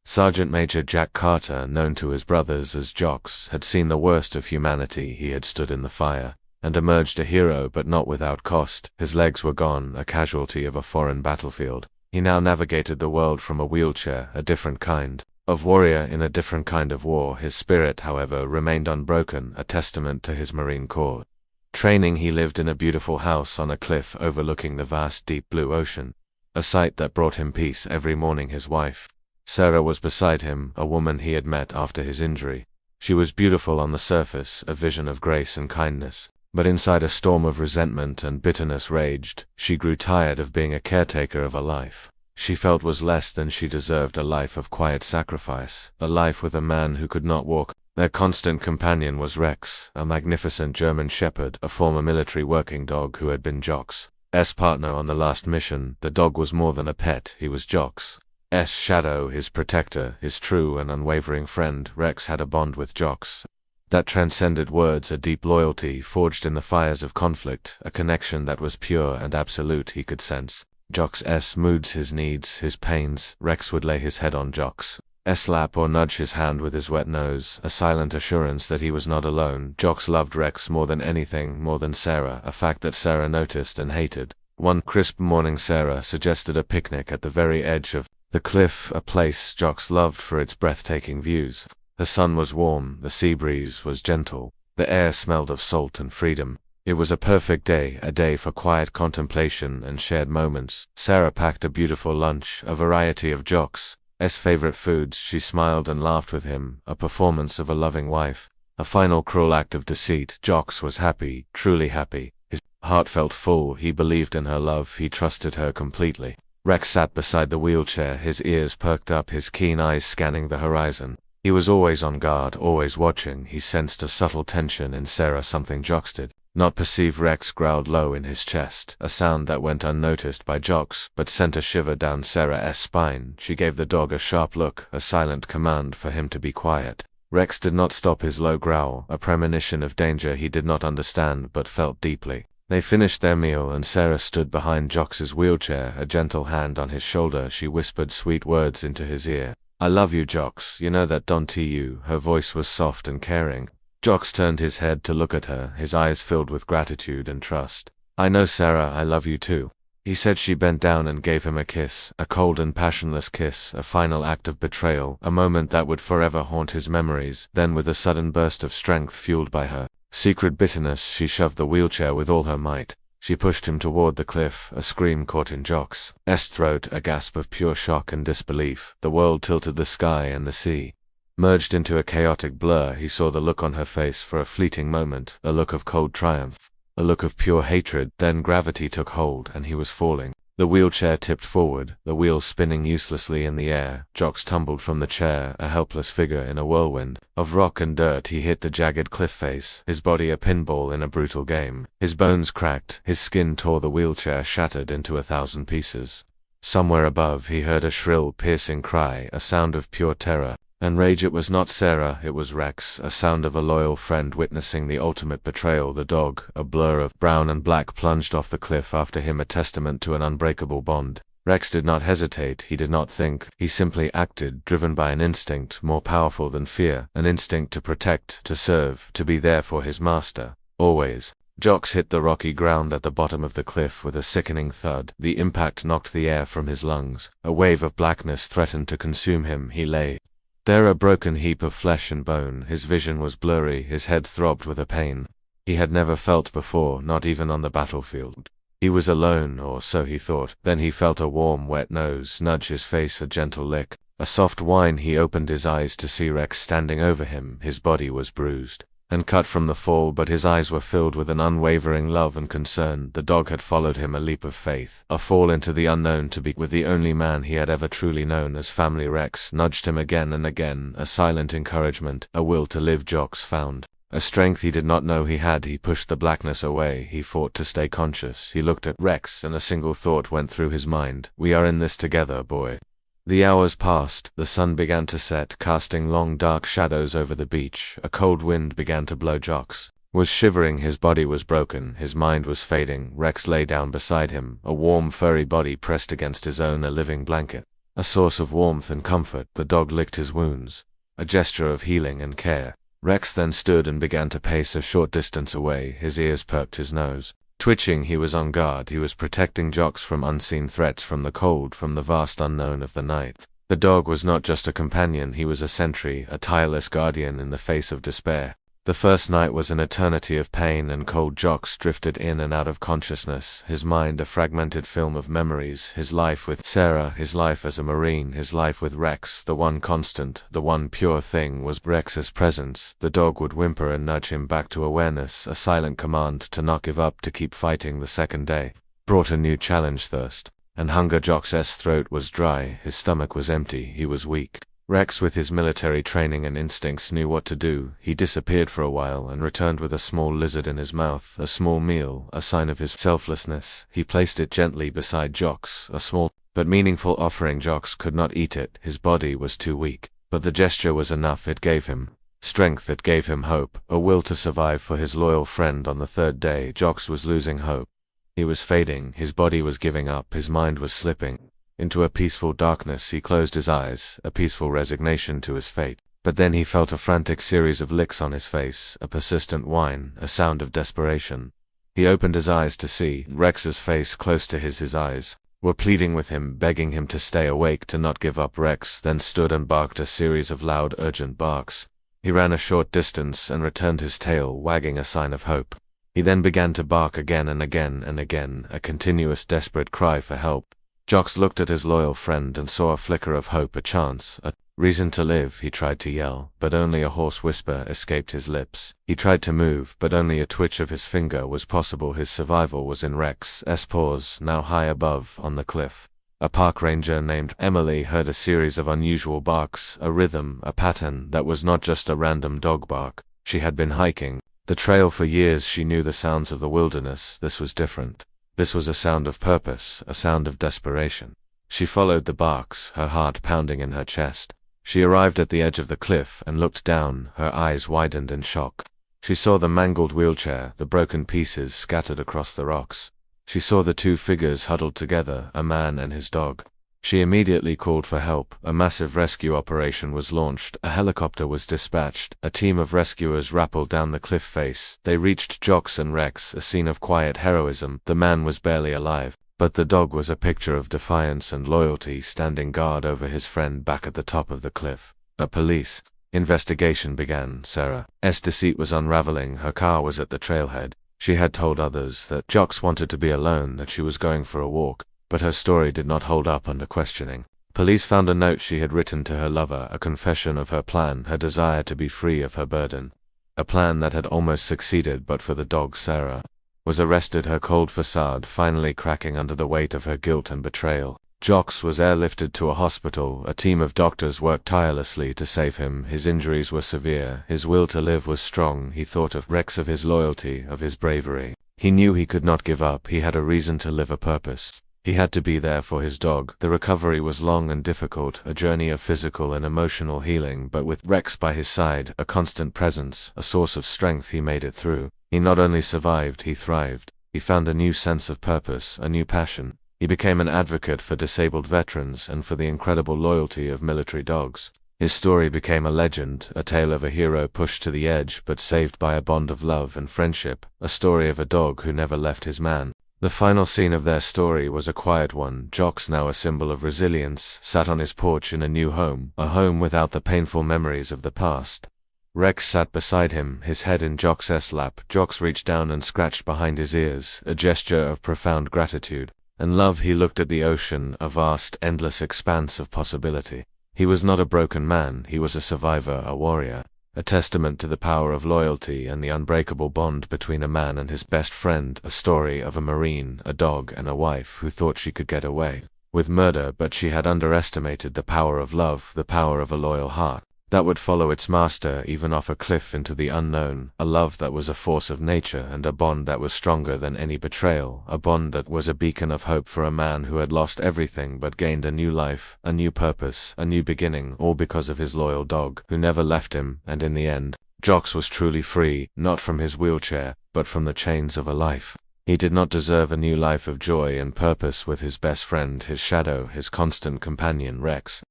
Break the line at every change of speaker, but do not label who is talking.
Sergeant Major Jack Carter, known to his brothers as Jocks, had seen the worst of humanity. He had stood in the fire and emerged a hero, but not without cost. His legs were gone, a casualty of a foreign battlefield. He now navigated the world from a wheelchair, a different kind of warrior in a different kind of war. His spirit, however, remained unbroken, a testament to his Marine Corps training. He lived in a beautiful house on a cliff overlooking the vast deep blue ocean, a sight that brought him peace every morning. His wife, Sarah, was beside him, a woman he had met after his injury. She was beautiful on the surface, a vision of grace and kindness, but inside a storm of resentment and bitterness raged. She grew tired of being a caretaker of a life she felt was less than she deserved, a life of quiet sacrifice, a life with a man who could not walk. Their constant companion was Rex, a magnificent German shepherd, a former military working dog who had been Jocks' partner on the last mission. The dog was more than a pet, he was Jocks' shadow, his protector, his true and unwavering friend. Rex had a bond with Jocks that transcended words, a deep loyalty forged in the fires of conflict, a connection that was pure and absolute. He could sense Jocks' moods, his needs, his pains. Rex would lay his head on Jocks' lap or nudge his hand with his wet nose, a silent assurance that he was not alone. Jocks loved Rex more than anything, more than Sarah, a fact that Sarah noticed and hated. One crisp morning, Sarah suggested a picnic at the very edge of the cliff, a place Jocks loved for its breathtaking views. The sun was warm, the sea breeze was gentle, the air smelled of salt and freedom. It was a perfect day, a day for quiet contemplation and shared moments. Sarah packed a beautiful lunch, a variety of Jocks' favorite foods. She smiled and laughed with him, a performance of a loving wife, a final cruel act of deceit. Jocks was happy, truly happy. His heart felt full. He believed in her love. He trusted her completely. Rex sat beside the wheelchair, his ears perked up, his keen eyes scanning the horizon. He was always on guard, always watching. He sensed a subtle tension in Sarah, something Jocks did not perceive. Rex growled low in his chest, a sound that went unnoticed by Jocks, but sent a shiver down Sarah's spine. She gave the dog a sharp look, a silent command for him to be quiet. Rex did not stop his low growl, a premonition of danger he did not understand but felt deeply. They finished their meal and Sarah stood behind Jocks' wheelchair, a gentle hand on his shoulder. She whispered sweet words into his ear. "I love you, Jocks, you know that, don't you?" Her voice was soft and caring. Jocks turned his head to look at her, his eyes filled with gratitude and trust. "I know, Sarah, I love you too," he said. She bent down and gave him a kiss, a cold and passionless kiss, a final act of betrayal, a moment that would forever haunt his memories. Then, with a sudden burst of strength fueled by her secret bitterness, she shoved the wheelchair with all her might. She pushed him toward the cliff. A scream caught in Jocks' throat, a gasp of pure shock and disbelief. The world tilted, the sky and the sea merged into a chaotic blur. He saw the look on her face for a fleeting moment, a look of cold triumph, a look of pure hatred. Then gravity took hold and he was falling. The wheelchair tipped forward, the wheels spinning uselessly in the air. Jocks tumbled from the chair, a helpless figure in a whirlwind of rock and dirt. He hit the jagged cliff face, his body a pinball in a brutal game. His bones cracked, his skin tore, the wheelchair shattered into 1,000 pieces. Somewhere above he heard a shrill, piercing cry, a sound of pure terror and rage. It was not Sarah, it was Rex, a sound of a loyal friend witnessing the ultimate betrayal. The dog, a blur of brown and black, plunged off the cliff after him, a testament to an unbreakable bond. Rex did not hesitate, he did not think, he simply acted, driven by an instinct more powerful than fear, an instinct to protect, to serve, to be there for his master, always. Jocks hit the rocky ground at the bottom of the cliff with a sickening thud. The impact knocked the air from his lungs. A wave of blackness threatened to consume him. He lay there, a broken heap of flesh and bone. His vision was blurry, his head throbbed with a pain he had never felt before, not even on the battlefield. He was alone, or so he thought. Then he felt a warm, wet nose nudge his face, a gentle lick, a soft whine. He opened his eyes to see Rex standing over him. His body was bruised and cut from the fall, but his eyes were filled with an unwavering love and concern. The dog had followed him, a leap of faith, a fall into the unknown to be with the only man he had ever truly known as family. Rex nudged him again and again, a silent encouragement, a will to live. Jocks found a strength he did not know he had. He pushed the blackness away, he fought to stay conscious. He looked at Rex and a single thought went through his mind: "We are in this together, boy." The hours passed, the sun began to set, casting long dark shadows over the beach. A cold wind began to blow. Jocks was shivering, his body was broken, his mind was fading. Rex lay down beside him, a warm furry body pressed against his own, a living blanket. A source of warmth and comfort, the dog licked his wounds, a gesture of healing and care. Rex then stood and began to pace a short distance away, his ears perked, his nose twitching. He was on guard. He was protecting Jocks from unseen threats, from the cold, from the vast unknown of the night. The dog was not just a companion, he was a sentry, a tireless guardian in the face of despair. The first night was an eternity of pain and cold. Jocks drifted in and out of consciousness, his mind a fragmented film of memories, his life with Sarah, his life as a Marine, his life with Rex. The one constant, the one pure thing was Rex's presence. The dog would whimper and nudge him back to awareness, a silent command to not give up, to keep fighting. The second day brought a new challenge, thirst and hunger. Jocks's throat was dry, his stomach was empty, he was weak. Rex, with his military training and instincts, knew what to do. He disappeared for a while and returned with a small lizard in his mouth, a small meal, a sign of his selflessness. He placed it gently beside Jocks, a small but meaningful offering. Jocks could not eat it, his body was too weak. But the gesture was enough. It gave him strength, it gave him hope, a will to survive for his loyal friend. On the third day, Jocks was losing hope. He was fading, his body was giving up, his mind was slipping into a peaceful darkness. He closed his eyes, a peaceful resignation to his fate. But then he felt a frantic series of licks on his face, a persistent whine, a sound of desperation. He opened his eyes to see Rex's face close to his eyes were pleading with him, begging him to stay awake, to not give up. Rex then stood and barked a series of loud, urgent barks. He ran a short distance and returned his tail, wagging a sign of hope. He then began to bark again and again and again, a continuous, desperate cry for help. Jocks looked at his loyal friend and saw a flicker of hope, a chance, a reason to live. He tried to yell, but only a hoarse whisper escaped his lips. He tried to move, but only a twitch of his finger was possible. His survival was in Rex's paws, now high above on the cliff. A park ranger named Emily heard a series of unusual barks, a rhythm, a pattern that was not just a random dog bark. She had been hiking the trail for years. She knew the sounds of the wilderness. This was different. This was a sound of purpose, a sound of desperation. She followed the barks, her heart pounding in her chest. She arrived at the edge of the cliff and looked down, her eyes widened in shock. She saw the mangled wheelchair, the broken pieces scattered across the rocks. She saw the two figures huddled together, a man and his dog. She immediately called for help. A massive rescue operation was launched, a helicopter was dispatched, a team of rescuers rappelled down the cliff face. They reached Jocks and Rex, a scene of quiet heroism. The man was barely alive, but the dog was a picture of defiance and loyalty, standing guard over his friend back at the top of the cliff. A police investigation began. Sarah's deceit was unraveling. Her car was at the trailhead. She had told others that Jocks wanted to be alone, that she was going for a walk. But her story did not hold up under questioning. Police found a note she had written to her lover, a confession of her plan, her desire to be free of her burden. A plan that had almost succeeded but for the dog. Sarah was arrested, her cold facade finally cracking under the weight of her guilt and betrayal. Jocks was airlifted to a hospital. A team of doctors worked tirelessly to save him. His injuries were severe. His will to live was strong. He thought of Rex, of his loyalty, of his bravery. He knew he could not give up. He had a reason to live, a purpose. He had to be there for his dog. The recovery was long and difficult, a journey of physical and emotional healing, but with Rex by his side, a constant presence, a source of strength, he made it through. He not only survived, he thrived. He found a new sense of purpose, a new passion. He became an advocate for disabled veterans and for the incredible loyalty of military dogs. His story became a legend, a tale of a hero pushed to the edge but saved by a bond of love and friendship, a story of a dog who never left his man. The final scene of their story was a quiet one. Jocks, now a symbol of resilience, sat on his porch in a new home, a home without the painful memories of the past. Rex sat beside him, his head in Jocks' lap. Jocks reached down and scratched behind his ears, a gesture of profound gratitude and love. He looked at the ocean, a vast, endless expanse of possibility. He was not a broken man, he was a survivor, a warrior, a testament to the power of loyalty and the unbreakable bond between a man and his best friend, a story of a Marine, a dog, and a wife who thought she could get away with murder, but she had underestimated the power of love, the power of a loyal heart that would follow its master even off a cliff into the unknown, a love that was a force of nature, and a bond that was stronger than any betrayal, a bond that was a beacon of hope for a man who had lost everything but gained a new life, a new purpose, a new beginning, all because of his loyal dog, who never left him. And in the end, Jocks was truly free, not from his wheelchair, but from the chains of a life. He did not deserve a new life of joy and purpose with his best friend, his shadow, his constant companion, Rex.